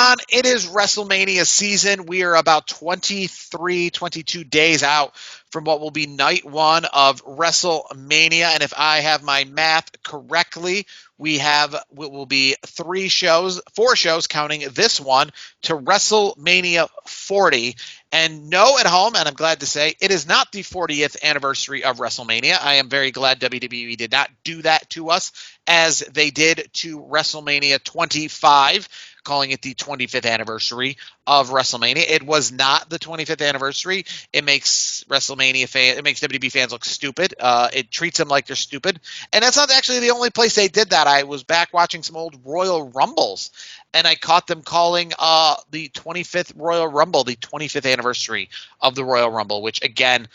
on? It is WrestleMania season. We are about 23, 22 days out from what will be night one of WrestleMania. And if I have my math correctly, will be four shows counting this one to WrestleMania 40. And no, at home, and I'm glad to say, it is not the 40th anniversary of WrestleMania. I am very glad WWE did not do that to us as they did to WrestleMania 25, calling it the 25th anniversary of WrestleMania. It was not the 25th anniversary. It makes WWE fans look stupid. It treats them like they're stupid. And that's not actually the only place they did that. I was back watching some old Royal Rumbles, and I caught them calling the 25th Royal Rumble the 25th anniversary of the Royal Rumble, which, again,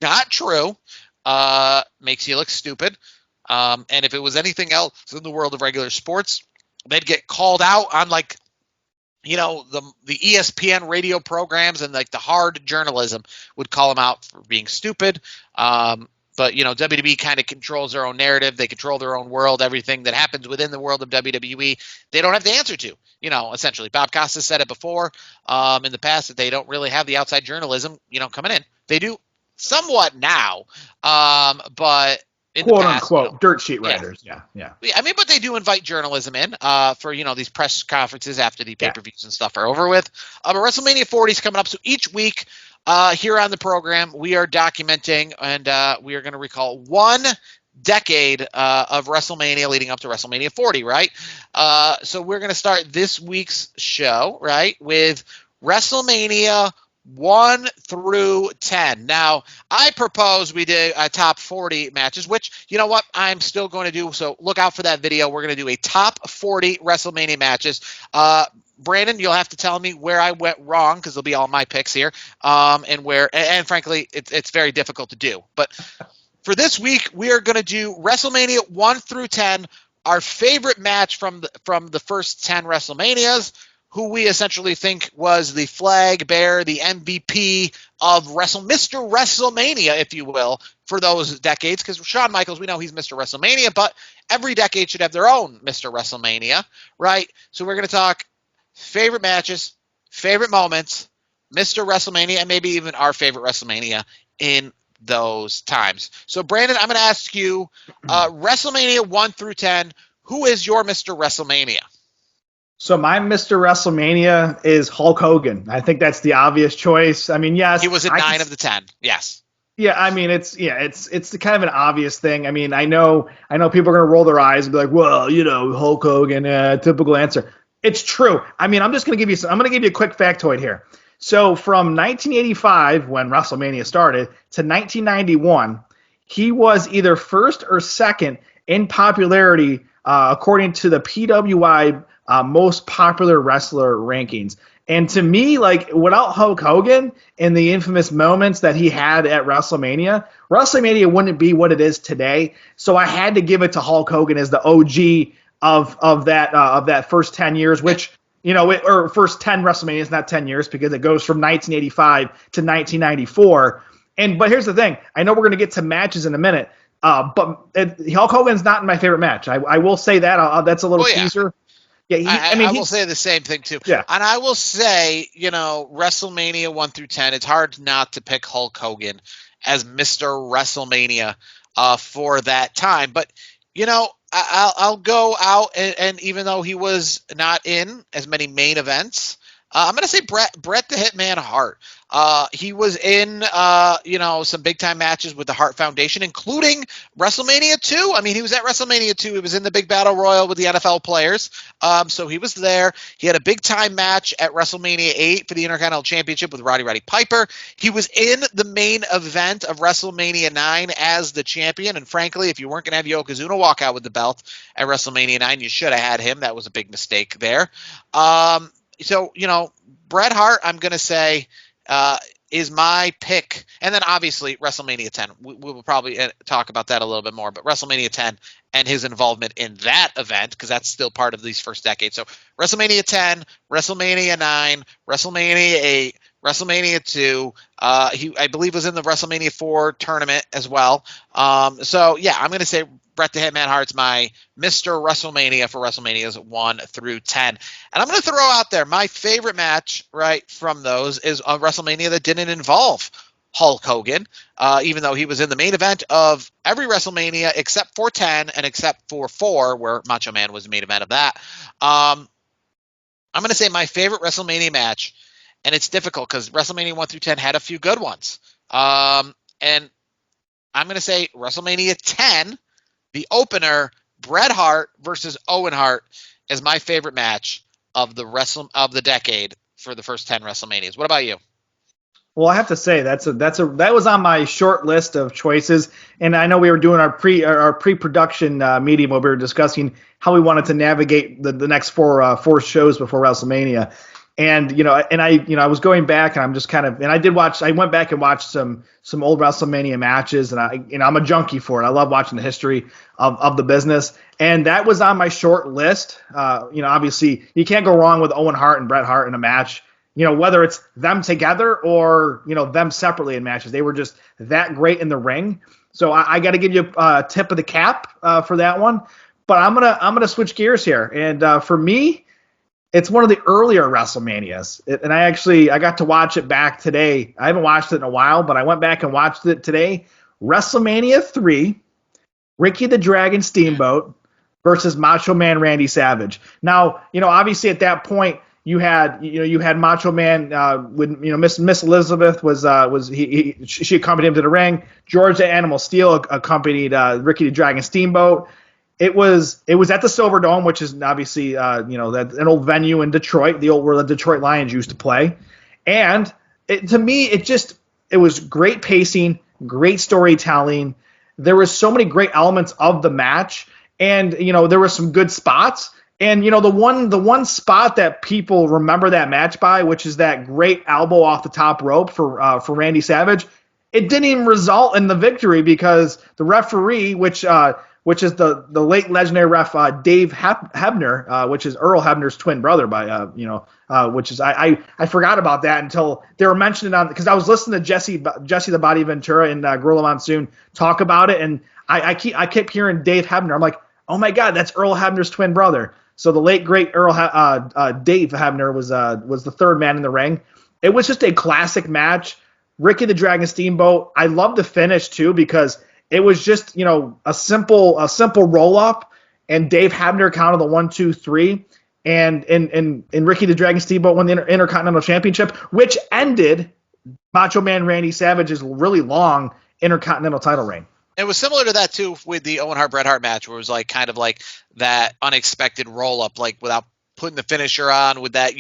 not true. Makes you look stupid. And if it was anything else in the world of regular sports, they'd get called out on the ESPN radio programs, and the hard journalism would call them out for being stupid. But WWE kind of controls their own narrative. They control their own world. Everything that happens within the world of WWE, they don't have to answer to, essentially. Bob Costas said it before in the past that they don't really have the outside journalism, coming in. They do somewhat now, but in quote the past, unquote dirt sheet writers. Yeah. I mean, but they do invite journalism in for these press conferences after the pay-per-views and stuff are over with. But WrestleMania 40 is coming up, so each week here on the program we are documenting and we are going to recall one decade of WrestleMania leading up to WrestleMania 40. Right. So we're going to start this week's show with WrestleMania 1 through 10. Now, I propose we do a top 40 matches, which, you know what, I'm still going to do. So look out for that video. We're going to do a top 40 WrestleMania matches. Brandon, you'll have to tell me where I went wrong, because it'll be all my picks here. And frankly, it's very difficult to do. But for this week, we are going to do WrestleMania 1 through 10, our favorite match from the first 10 WrestleManias, who we essentially think was the flag bearer, the MVP of Mr. WrestleMania, if you will, for those decades. Because Shawn Michaels, we know he's Mr. WrestleMania, but every decade should have their own Mr. WrestleMania, right? So we're going to talk favorite matches, favorite moments, Mr. WrestleMania, and maybe even our favorite WrestleMania in those times. So, Brandon, I'm going to ask you, WrestleMania 1 through 10, who is your Mr. WrestleMania? So my Mr. WrestleMania is Hulk Hogan. I think that's the obvious choice. I mean, yes, he was in 9 of the 10. Yes. Yeah, I mean, it's the kind of an obvious thing. I mean, I know people are gonna roll their eyes and be like, well, Hulk Hogan, typical answer. It's true. I mean, I'm gonna give you a quick factoid here. So from 1985, when WrestleMania started, to 1991, he was either first or second in popularity, according to the PWI most popular wrestler rankings. And to me, without Hulk Hogan and the infamous moments that he had at WrestleMania wouldn't be what it is today. So I had to give it to Hulk Hogan as the OG of that first 10 years, which, or first 10 WrestleManias, not 10 years, because it goes from 1985 to 1994. But here's the thing. I know we're going to get to matches in a minute, but Hulk Hogan's not in my favorite match. I will say that. That's a little teaser. Yeah, I will say the same thing too. Yeah. And I will say, WrestleMania 1 through 10, it's hard not to pick Hulk Hogan as Mr. WrestleMania for that time. But, I'll go out and even though he was not in as many main events, I'm going to say Bret the Hitman Hart. He was in, some big time matches with the Hart Foundation, including WrestleMania 2. I mean, he was at WrestleMania 2. He was in the big battle royal with the NFL players. So he was there. He had a big time match at WrestleMania 8 for the Intercontinental Championship with Roddy Piper. He was in the main event of WrestleMania 9 as the champion. And frankly, if you weren't going to have Yokozuna walk out with the belt at WrestleMania 9, you should have had him. That was a big mistake there. So, Bret Hart, I'm going to say, is my pick. And then obviously WrestleMania 10. We will probably talk about that a little bit more. But WrestleMania 10 and his involvement in that event, because that's still part of these first decades. So WrestleMania 10, WrestleMania 9, WrestleMania 8, WrestleMania 2. He, I believe, was in the WrestleMania 4 tournament as well. So, yeah, I'm going to say Bret the Hitman Hart's my Mr. WrestleMania for WrestleManias 1 through 10. And I'm going to throw out there my favorite match, right, from those is a WrestleMania that didn't involve Hulk Hogan, even though he was in the main event of every WrestleMania except for 10 and except for 4, where Macho Man was the main event of that. I'm going to say my favorite WrestleMania match, and it's difficult because WrestleMania 1 through 10 had a few good ones. And I'm going to say WrestleMania 10, the opener, Bret Hart versus Owen Hart, is my favorite match of the decade for the first 10 WrestleManias. What about you? Well, I have to say that was on my short list of choices, and I know we were doing our pre-production meeting where we were discussing how we wanted to navigate the next four shows before WrestleMania. And I was going back, and I'm just kind of, and I went back and watched some old WrestleMania matches, and I'm a junkie for it. I love watching the history of the business, and that was on my short list. Obviously you can't go wrong with Owen Hart and Bret Hart in a match. Whether it's them together or them separately in matches, they were just that great in the ring. So I got to give you a tip of the cap for that one. But I'm gonna switch gears here, and for me, it's one of the earlier WrestleManias, and I got to watch it back today. I haven't watched it in a while, but I went back and watched it today. WrestleMania 3, Ricky the Dragon Steamboat versus Macho Man Randy Savage. Now, obviously at that point you had Macho Man when Miss Elizabeth she accompanied him to the ring. George the Animal Steel accompanied Ricky the Dragon Steamboat. It was at the Silverdome, which is obviously an old venue in Detroit, where the Detroit Lions used to play. And to me, it was great pacing, great storytelling. There was so many great elements of the match, and there were some good spots. And the one spot that people remember that match by, which is that great elbow off the top rope for Randy Savage, it didn't even result in the victory because the referee, which is the late legendary ref Dave Hebner, which is Earl Hebner's twin brother, which is I forgot about that until they were mentioning on, because I was listening to Jesse the Body Ventura and Gorilla Monsoon talk about it, and I kept hearing Dave Hebner. I'm like, oh my God, that's Earl Hebner's twin brother. So the late great Dave Hebner was the third man in the ring. It was just a classic match. Ricky the Dragon Steamboat. I love the finish too because it was just, a simple roll up, and Dave Hebner counted the 1, 2, 3, and Ricky the Dragon Steamboat won the Intercontinental Championship, which ended Macho Man Randy Savage's really long Intercontinental title reign. It was similar to that too with the Owen Hart Bret Hart match, where it was like kind of like that unexpected roll up, like without putting the finisher on, with that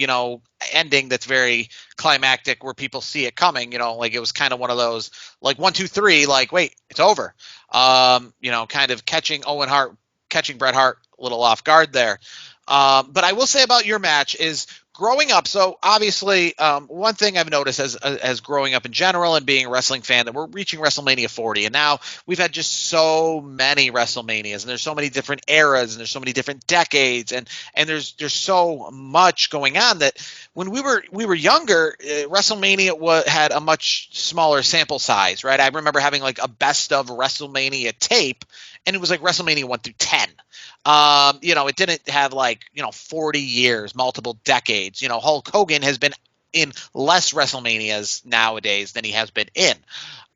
ending that's very climactic where people see it coming. Like it was kind of one of those like 1, 2, 3, like wait, it's over. Kind of catching Bret Hart a little off guard there. But I will say about your match is growing up. So obviously, one thing I've noticed as growing up in general and being a wrestling fan, that we're reaching WrestleMania 40, and now we've had just so many WrestleManias, and there's so many different eras, and there's so many different decades, and there's so much going on that when we were younger, WrestleMania had a much smaller sample size, right? I remember having like a best of WrestleMania tape, and it was like WrestleMania 1 through 10. It didn't have 40 years, multiple decades. Hulk Hogan has been in less WrestleManias nowadays than he has been in.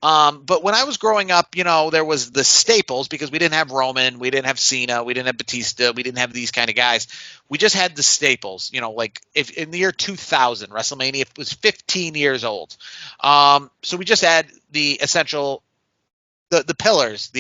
But when I was growing up, there was the staples, because we didn't have Roman, we didn't have Cena, we didn't have Batista, we didn't have these kind of guys. We just had the staples, like if in the year 2000, WrestleMania was 15 years old. So we just had the essential, the pillars.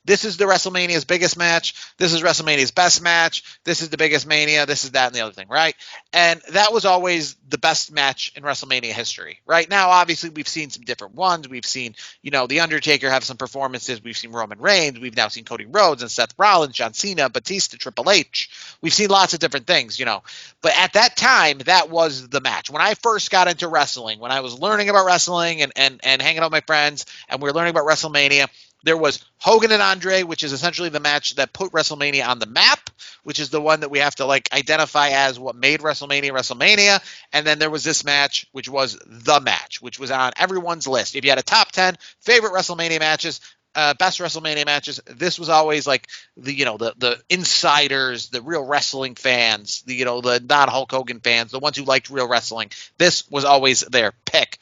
This is the WrestleMania's biggest match. This is WrestleMania's best match. This is the biggest mania. This is that and the other thing, right? And that was always the best match in WrestleMania history. Right now, obviously, we've seen some different ones. We've seen, The Undertaker have some performances. We've seen Roman Reigns. We've now seen Cody Rhodes and Seth Rollins, John Cena, Batista, Triple H. We've seen lots of different things, But at that time, that was the match. When I first got into wrestling, when I was learning about wrestling and hanging out with my friends, and we were learning about WrestleMania, there was Hogan and Andre, which is essentially the match that put WrestleMania on the map, which is the one that we have to identify as what made WrestleMania. And then there was this match, which was the match, which was on everyone's list. If you had a top 10 favorite WrestleMania matches, best WrestleMania matches, this was always like the insiders, the real wrestling fans, the non Hulk Hogan fans, the ones who liked real wrestling. This was always their pick.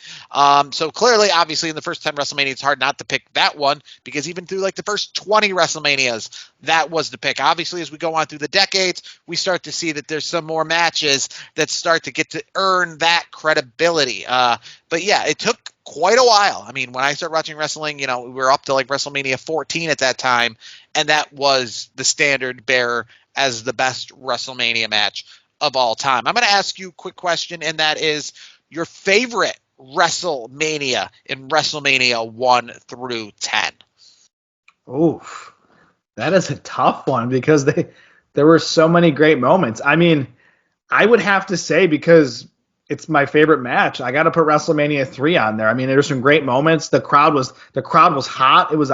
So clearly, obviously, in the first 10 WrestleMania, it's hard not to pick that one, because even through like the first 20 WrestleManias, that was the pick. Obviously, as we go on through the decades, we start to see that there's some more matches that start to get to earn that credibility. But yeah, it took quite a while. I mean, when I started watching wrestling, we were up to like WrestleMania 14 at that time, and that was the standard bearer as the best WrestleMania match of all time. I'm going to ask you a quick question, and that is your favorite WrestleMania in WrestleMania 1 through 10. Oof, that is a tough one, because there were so many great moments. I mean, I would have to say, because it's my favorite match, I got to put WrestleMania 3 on there. I mean, there were some great moments. The crowd was hot. It was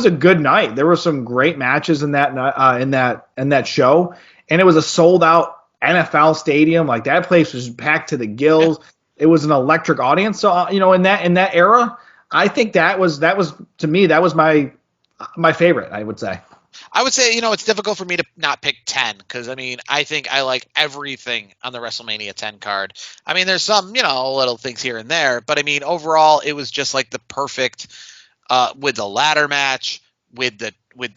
a good night. There were some great matches in that show, and it was a sold out NFL stadium. Like, that place was packed to the gills. It was an electric audience. So in that era, I think that was to me, that was my favorite, I would say. I would say, it's difficult for me to not pick 10, because, I mean, I think I like everything on the WrestleMania 10 card. I mean, there's some, little things here and there, but, I mean, overall, it was just like the perfect, with the ladder match, with the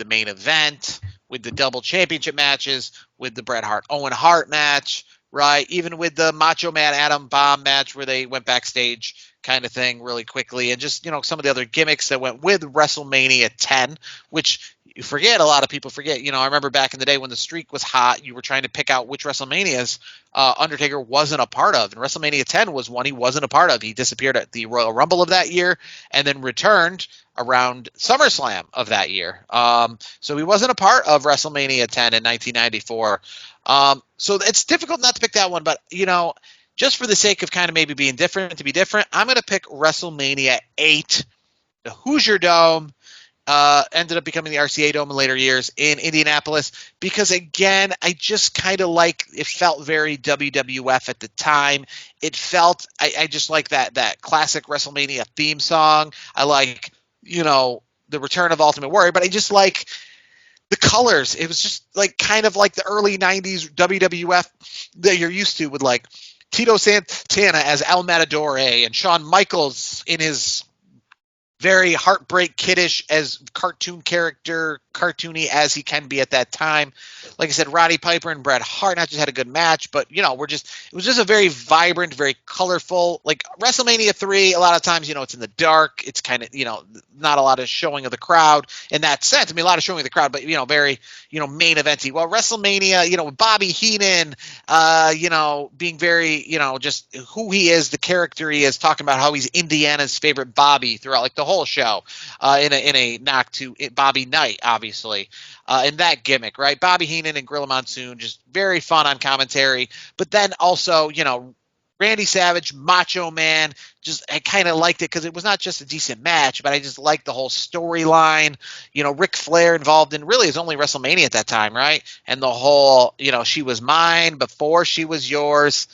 main event, with the double championship matches, with the Bret Hart Owen Hart match, right? Even with the Macho Man Adam Bomb match, where they went backstage kind of thing really quickly, and just some of the other gimmicks that went with WrestleMania 10, which a lot of people forget. I remember back in the day when the streak was hot, you were trying to pick out which WrestleManias Undertaker wasn't a part of, and WrestleMania 10 was one he wasn't a part of. He disappeared at the Royal Rumble of that year, and then returned around SummerSlam of that year. So he wasn't a part of WrestleMania 10 in 1994. So it's difficult not to pick that one, but just for the sake of kind of maybe being different, I'm going to pick WrestleMania 8, the Hoosier Dome. Ended up becoming the RCA Dome in later years in Indianapolis, because, again, I just kind of it felt very WWF at the time. It felt, I just like that classic WrestleMania theme song. I like, the return of Ultimate Warrior, but I just like the colors. It was just like kind of like the early 90s WWF that you're used to, with like Tito Santana as El Matador and Shawn Michaels in his very heartbreak kiddish as cartoony as he can be at that time. Like I said, Roddy Piper and Bret Hart not just had a good match, but it was just a very vibrant, very colorful, like WrestleMania 3. A lot of times, it's in the dark. It's kind of, not a lot of showing of the crowd in that sense. I mean, a lot of showing of the crowd, but very, main eventy. Well, WrestleMania, with Bobby Heenan, being very, just who he is, the character he is, talking about how he's Indiana's favorite Bobby throughout like the whole show, in a knock to Bobby Knight, obviously, in that gimmick, right? Bobby Heenan and Gorilla Monsoon, just very fun on commentary. But then also, Randy Savage, Macho Man, I kind of liked it because it was not just a decent match, but I just liked the whole storyline. Ric Flair involved in really his only WrestleMania at that time, right? And the whole, she was mine before she was yours.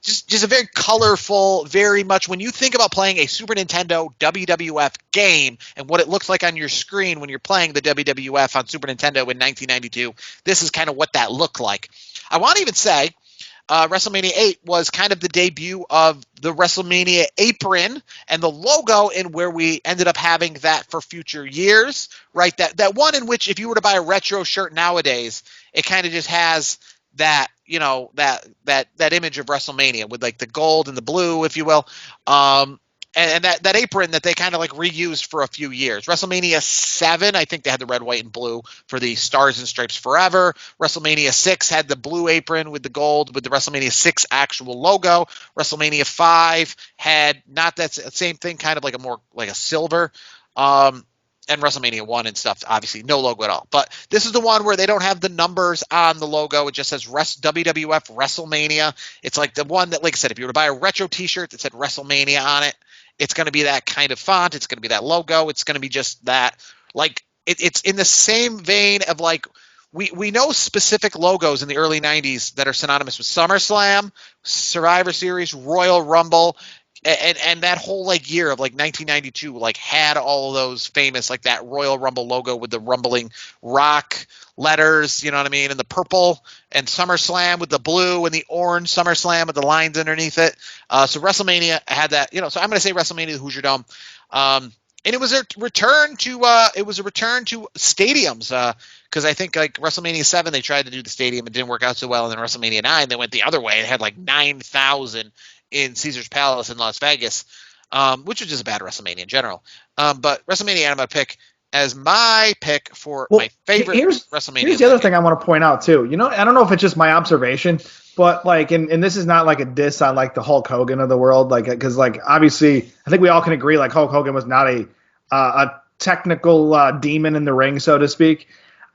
Just a very colorful, very much when you think about playing a Super Nintendo WWF game and what it looks like on your screen when you're playing the WWF on Super Nintendo in 1992, this is kind of what that looked like. I want to even say WrestleMania 8 was kind of the debut of the WrestleMania apron and the logo, and where we ended up having that for future years, right? That one in which if you were to buy a retro shirt nowadays, it kind of just has that, that image of WrestleMania with like the gold and the blue, if you will. And that apron that they kind of like reused for a few years. WrestleMania 7, I think they had the red, white, and blue for the Stars and Stripes Forever. WrestleMania 6 had the blue apron with the gold with the WrestleMania 6 actual logo. WrestleMania 5 had not that same thing, kind of like a more like a silver. And WrestleMania 1 and stuff, obviously no logo at all. But this is the one where they don't have the numbers on the logo. It just says WWF WrestleMania. It's like the one that, like I said, if you were to buy a retro t-shirt that said WrestleMania on it, it's going to be that kind of font. It's going to be that logo. It's going to be just that. Like, it's in the same vein of like, we know specific logos in the early 90s that are synonymous with SummerSlam, Survivor Series, Royal Rumble. and that whole like year of like 1992 like had all of those famous like that Royal Rumble logo with the rumbling rock letters, you know what I mean, and the purple, and SummerSlam with the blue and the orange SummerSlam with the lines underneath it. So WrestleMania had that, you know. So I'm going to say WrestleMania, the Hoosier Dome. And it was a return to stadiums, because I think like WrestleMania 7 they tried to do the stadium, it didn't work out so well, and then WrestleMania 9 they went the other way and had like 9,000 in Caesar's Palace in Las Vegas, which was just a bad WrestleMania in general. But WrestleMania I'm going to pick as my pick for my favorite WrestleMania. Here's the other thing I want to point out too. You know, I don't know if it's just my observation, but like, and this is not like a diss on like the Hulk Hogan of the world, like, because like obviously I think we all can agree like Hulk Hogan was not a technical demon in the ring, so to speak.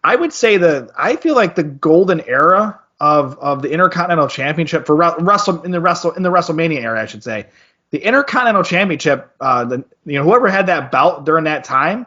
I would say that I feel like the golden era of the Intercontinental Championship for in the WrestleMania era, I should say, the Intercontinental Championship, whoever had that belt during that time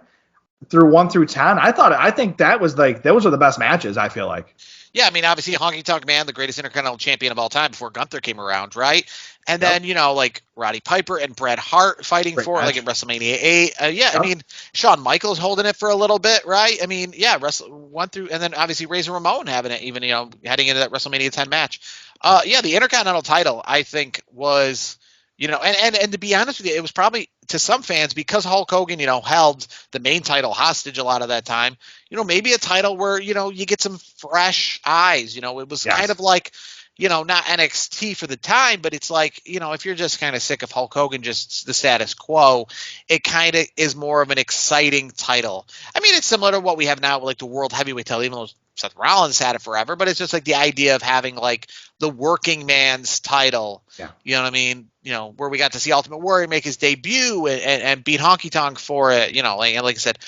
through 1 through 10, I think that was like those were the best matches, I feel like. Yeah, I mean, obviously, Honky Tonk Man, the greatest Intercontinental Champion of all time before Gunther came around, right? And then, like Roddy Piper and Bret Hart fighting for it, like in WrestleMania 8. I mean, Shawn Michaels holding it for a little bit, right? I mean, 1 through, and then obviously Razor Ramon having it, even, heading into that WrestleMania 10 match. The Intercontinental title, I think, was, and to be honest with you, it was probably to some fans because Hulk Hogan, held the main title hostage a lot of that time. Maybe a title where, you get some fresh eyes. It was kind of like, not NXT for the time, but it's like, if you're just kind of sick of Hulk Hogan, just the status quo, it kind of is more of an exciting title. I mean, it's similar to what we have now with like the World Heavyweight title, even though Seth Rollins had it forever, but it's just like the idea of having like the working man's title, you know what I mean? Where we got to see Ultimate Warrior make his debut and beat Honky Tonk for it, like I said,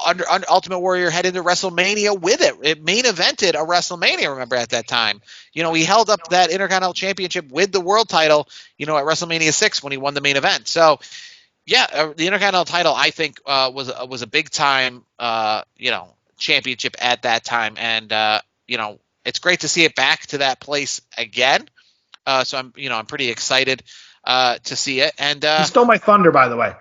under Ultimate Warrior headed into WrestleMania with it. It main evented a WrestleMania, remember, at that time. He held up that Intercontinental Championship with the world title, at WrestleMania 6 when he won the main event. So, the Intercontinental title, I think, was a big time, championship at that time. And, it's great to see it back to that place again. So I'm pretty excited to see it. And you stole my thunder, by the way.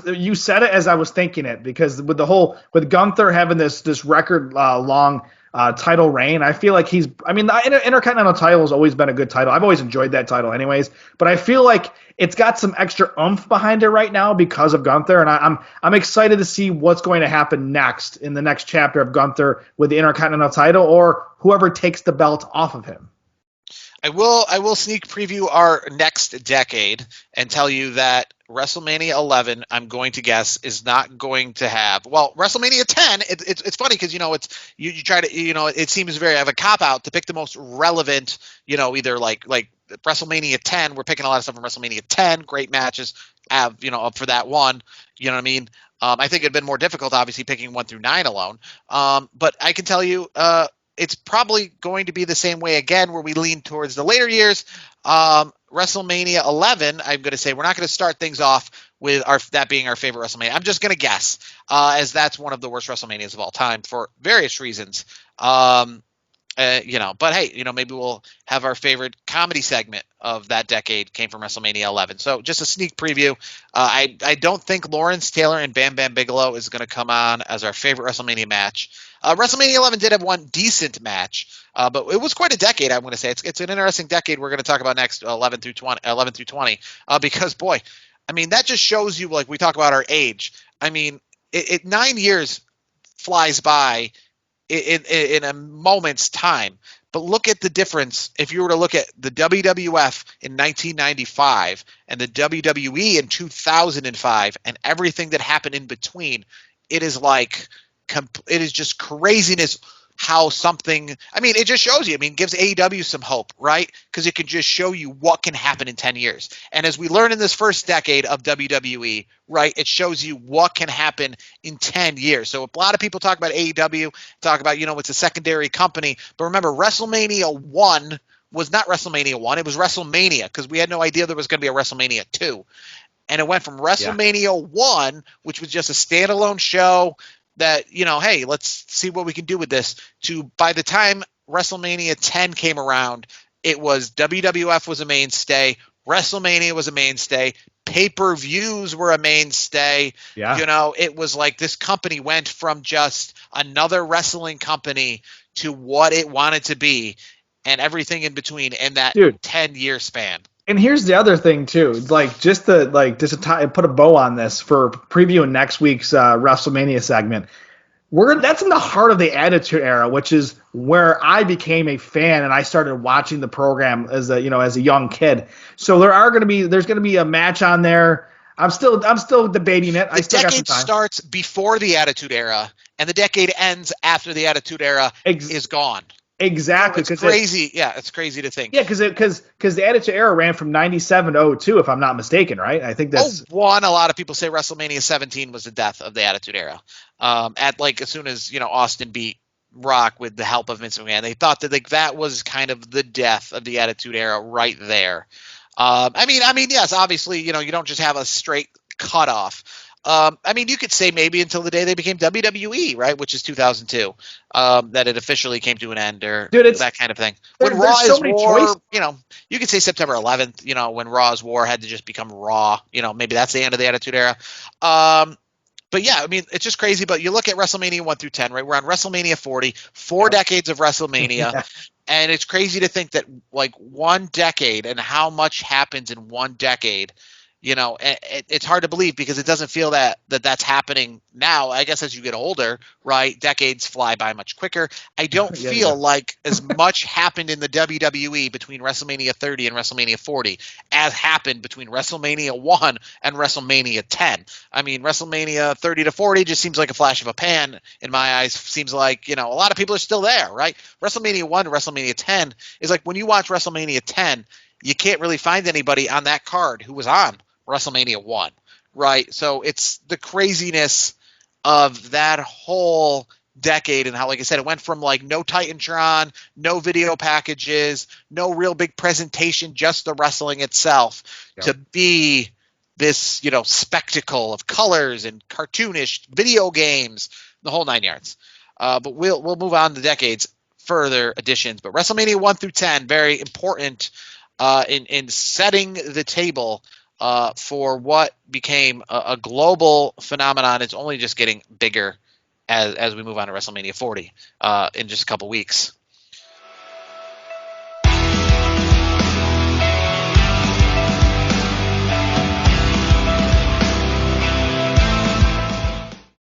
You said it as I was thinking it, because with Gunther having this record long title reign, I feel like the Intercontinental title has always been a good title. I've always enjoyed that title anyways, but I feel like it's got some extra oomph behind it right now because of Gunther, and I'm excited to see what's going to happen next in the next chapter of Gunther with the Intercontinental title, or whoever takes the belt off of him. I will sneak preview our next decade and tell you that WrestleMania 11, I'm going to guess, is not going to have, WrestleMania 10. It's funny because you try to it seems very of a cop out to pick the most relevant, either like WrestleMania 10. We're picking a lot of stuff from WrestleMania 10, great matches, up for that one. You know what I mean? I think it'd been more difficult, obviously, picking 1 through 9 alone. But I can tell you, it's probably going to be the same way again, where we lean towards the later years. WrestleMania 11, I'm going to say we're not going to start things off with that being our favorite WrestleMania. I'm just going to guess, as that's one of the worst WrestleManias of all time for various reasons. But hey, maybe we'll have our favorite comedy segment of that decade came from WrestleMania 11. So just a sneak preview. I don't think Lawrence Taylor and Bam Bam Bigelow is going to come on as our favorite WrestleMania match. WrestleMania 11 did have one decent match, but it was quite a decade. I'm going to say it's an interesting decade. We're going to talk about next 11 through 20, because boy, I mean, that just shows you, like we talk about our age. I mean, 9 years flies by in a moment's time. But look at the difference if you were to look at the WWF in 1995 and the WWE in 2005 and everything that happened in between. It is like it is just craziness how something – I mean, it just shows you. I mean, gives AEW some hope, right? Because it can just show you what can happen in 10 years. And as we learn in this first decade of WWE, right, it shows you what can happen in 10 years. So a lot of people talk about AEW, talk about, it's a secondary company. But remember, WrestleMania 1 was not WrestleMania 1. It was WrestleMania, because we had no idea there was going to be a WrestleMania 2. And it went from WrestleMania 1, which was just a standalone show – that, hey, let's see what we can do with this, to by the time WrestleMania 10 came around, it was WWF was a mainstay, WrestleMania was a mainstay, Pay-per-views were a mainstay. Yeah. You know, it was like this company went from just another wrestling company to what it wanted to be, and everything in between in that 10-year span. And here's the other thing too, like just to put a bow on this for previewing next week's WrestleMania segment. That's in the heart of the Attitude Era, which is where I became a fan and I started watching the program as a young kid. So there's gonna be a match on there. I'm still debating it. The decade starts before the Attitude Era, and the decade ends after the Attitude Era is gone. Exactly. It's crazy. It's crazy to think. Yeah, because the Attitude Era ran from 97 to 02, if I'm not mistaken, right? I think that's a lot of people say WrestleMania 17 was the death of the Attitude Era. As soon as Austin beat Rock with the help of Vince McMahon, they thought that that was kind of the death of the Attitude Era right there. Yes, obviously, you don't just have a straight cutoff. You could say maybe until the day they became WWE, right, which is 2002, that it officially came to an end, or that kind of thing. When Raw is War, you could say September 11th, when Raw's War had to just become Raw, maybe that's the end of the Attitude Era. But yeah, it's just crazy. But you look at WrestleMania 1 through 10, right? We're on WrestleMania 40, 4 decades of WrestleMania. And it's crazy to think that one decade and how much happens in one decade. It's hard to believe because it doesn't feel that's happening now. I guess as you get older, right, decades fly by much quicker. I don't feel like as much happened in the WWE between WrestleMania 30 and WrestleMania 40 as happened between WrestleMania 1 and WrestleMania 10. WrestleMania 30 to 40 just seems like a flash of a pan in my eyes. Seems like, a lot of people are still there, right? WrestleMania 1 to WrestleMania 10 is like when you watch WrestleMania 10, you can't really find anybody on that card who was on WrestleMania 1, right? So it's the craziness of that whole decade and how, like I said, it went from no Titantron, no video packages, no real big presentation, just the wrestling itself, to be this, spectacle of colors and cartoonish video games, the whole 9 yards. But we'll move on to decades, further additions. But WrestleMania 1 through 10, very important in setting the table for what became a global phenomenon. It's only just getting bigger as we move on to WrestleMania 40 in just a couple weeks.